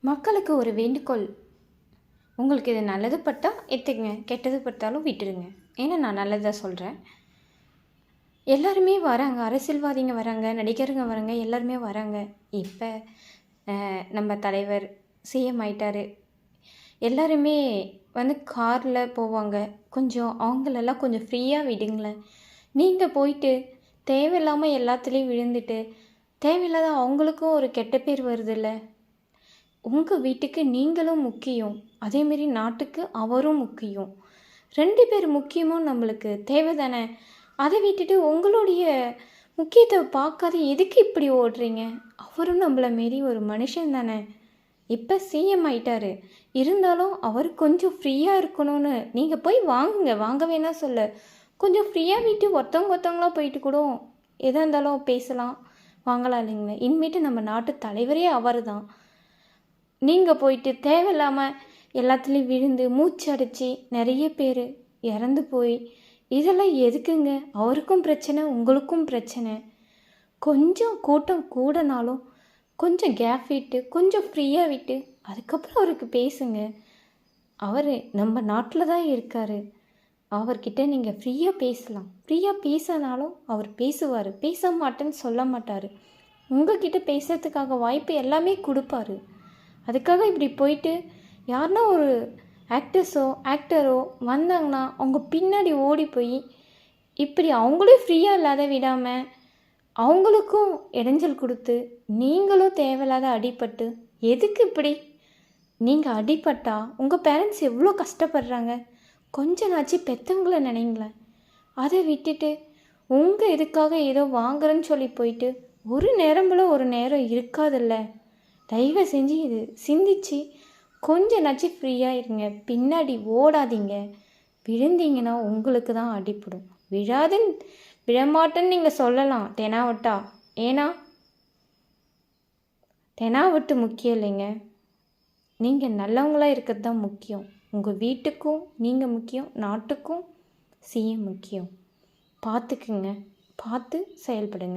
மக்களுக்கு ஒரு வேண்டுகோள். உங்களுக்கு இது நல்லது பட்டா ஏற்றுக்குங்க, கெட்டது பட்டாலும் விட்டுடுங்க. ஏன்னா நான் நல்லதாக சொல்கிறேன். எல்லாருமே வராங்க, அரசியல்வாதிங்க வராங்க, நடிகருங்க வராங்க, எல்லாருமே வராங்க. இப்போ நம்ம தலைவர் சிஎம் ஆயிட்டார். எல்லாருமே காரில் போவாங்க. கொஞ்சம் அவங்களெல்லாம் கொஞ்சம் ஃப்ரீயாக விடுங்களேன். நீங்கள் போயிட்டு தேவையில்லாமல் எல்லாத்துலேயும் விழுந்துட்டு தேவையில்லாத அவங்களுக்கும் ஒரு கெட்ட பேர் வருதில்ல. உங்கள் வீட்டுக்கு நீங்களும் முக்கியம், அதேமாரி நாட்டுக்கு அவரும் முக்கியம். 2 பேர் முக்கியமும் நம்மளுக்கு தேவை தானே. அதை விட்டுட்டு உங்களுடைய முக்கியத்தை பார்க்காத எதுக்கு இப்படி ஓடுறீங்க? அவரும் நம்மளை மாரி ஒரு மனுஷன் தானே. இப்போ சிஎம் ஆயிட்டார். இருந்தாலும் அவர் கொஞ்சம் ஃப்ரீயாக இருக்கணும்னு நீங்கள் போய் வாங்குங்க, வாங்க வேணா சொல்ல. கொஞ்சம் ஃப்ரீயாக விட்டு ஒருத்தவங்களாக போயிட்டு கூட எதாக இருந்தாலும் பேசலாம், வாங்கலாம் இல்லைங்களா. இனிமேட்டு நம்ம நாட்டு தலைவரே அவர் தான். நீங்கள் போயிட்டு தேவையில்லாமல் எல்லாத்துலேயும் விழுந்து மூச்சு அடைச்சி நிறைய பேர் இறந்து போய் இதெல்லாம் எதுக்குங்க? அவருக்கும் பிரச்சனை, உங்களுக்கும் பிரச்சனை. கொஞ்சம் கூட்டம் கூடனாலும் கொஞ்சம் கேப் விட்டு கொஞ்சம் ஃப்ரீயாக விட்டு அதுக்கப்புறம் அவருக்கு பேசுங்க. அவர் நம்ம நாட்டில் தான் இருக்கார். அவர்கிட்ட நீங்கள் ஃப்ரீயாக பேசலாம். ஃப்ரீயாக பேசினாலும் அவர் பேசுவார், பேச மாட்டேன்னு சொல்ல மாட்டார். உங்ககிட்ட பேசுறதுக்காக வாய்ப்பு எல்லாமே கொடுப்பாரு. அதுக்காக இப்படி போயிட்டு யாருன்னா ஒரு ஆக்டரோ வந்தாங்கன்னா அவங்க பின்னாடி ஓடி போய் இப்படி அவங்களும் ஃப்ரீயாக இல்லாத விடாமல் அவங்களுக்கும் இடைஞ்சல் கொடுத்து நீங்களும் தேவையில்லாத அடிபட்டு எதுக்கு இப்படி? நீங்கள் அடிபட்டால் உங்கள் பேரண்ட்ஸ் எவ்வளோ கஷ்டப்படுறாங்க. கொஞ்ச நாச்சு பெற்றவங்கள நினைங்களேன். அதை விட்டுட்டு உங்கள் இதுக்காக ஏதோ வாங்குறேன்னு சொல்லி போயிட்டு ஒரு நேரம்புல ஒரு நேரம் இருக்காதில்ல. தயவு செஞ்சு இது சிந்திச்சு கொஞ்சம் நச்சு ஃப்ரீயாக இருங்க. பின்னாடி ஓடாதீங்க. விழுந்தீங்கன்னா உங்களுக்கு தான் அடிப்படும். விழமாட்டேன்னு நீங்கள் சொல்லலாம் தெனாவட்டா. ஏன்னா தெனாவட்டு முக்கியம் இல்லைங்க. நீங்கள் நல்லவங்களாக இருக்கிறது தான் முக்கியம். உங்கள் வீட்டுக்கும் நீங்கள் முக்கியம், நாட்டுக்கும் சிஎம் முக்கியம். பார்த்துக்குங்க, பார்த்து செயல்படுங்க.